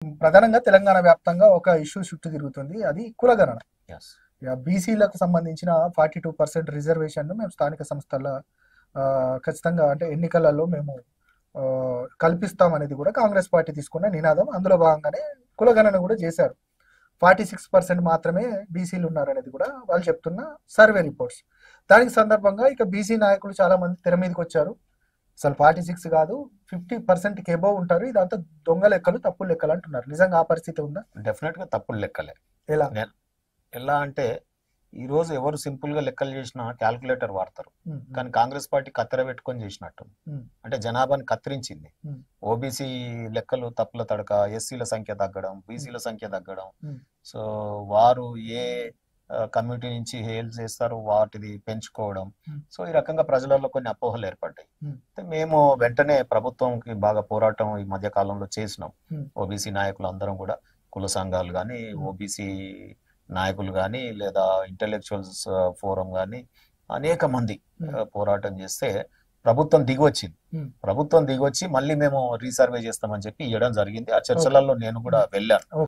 ప్రధానంగా తెలంగాణ వ్యాప్తంగా ఒక ఇష్యూ చుట్టూ తిరుగుతుంది. అది కులగణన. Yes. బీసీలకు సంబంధించిన 42% రిజర్వేషన్ను మేము స్థానిక సంస్థల ఖచ్చితంగా అంటే ఎన్నికలలో మేము కల్పిస్తామనేది కూడా కాంగ్రెస్ పార్టీ తీసుకున్న నినాదం. అందులో భాగంగానే కులగణన కూడా చేశారు. 46% మాత్రమే బీసీలు ఉన్నారనేది కూడా వాళ్ళు చెప్తున్న సర్వే రిపోర్ట్స్. దానికి సందర్భంగా ఇక బీసీ నాయకులు చాలా మంది తెర మీదకి వచ్చారు. అసలు 46 కాదు 50%కి ఎబోవ్ ఉంటారు, ఇదంతా దొంగ లెక్కలు, తప్పులు లెక్కలు అంటున్నారు. నిజంగా ఆ పరిస్థితి ఉందా? డెఫినెట్ గా తప్పులు లెక్కలే. ఎలా ఎలా అంటే ఈ రోజు ఎవరు సింపుల్ గా లెక్కలు చేసినా క్యాల్కులేటర్ వాడతారు, కానీ కాంగ్రెస్ పార్టీ కత్తెర పెట్టుకొని చేసినట్టు. అంటే జనాభాని కత్తిరించింది. ఓబీసీ లెక్కలు తప్పుల తడక, ఎస్సీల సంఖ్య తగ్గడం, బీసీల సంఖ్య తగ్గడం. సో వారు ఏ కమ్యూనిటీ నుంచి హేల్ చేస్తారు వాటిది పెంచుకోవడం. సో ఈ రకంగా ప్రజలలో కొన్ని అపోహలు ఏర్పడ్డాయి. మేము వెంటనే ప్రభుత్వంకి బాగా పోరాటం ఈ మధ్య కాలంలో చేసినాం. ఓబీసీ నాయకులు అందరం కూడా, కుల సంఘాలు కానీ, ఓబీసీ నాయకులు కానీ, లేదా ఇంటెలెక్చువల్స్ ఫోరం కానీ అనేక మంది పోరాటం చేస్తే ప్రభుత్వం దిగొచ్చింది. ప్రభుత్వం దిగొచ్చి మళ్ళీ మేము రీసర్వే చేస్తామని చెప్పి ఇవ్వడం జరిగింది. ఆ చర్చలలో నేను కూడా వెళ్ళాను.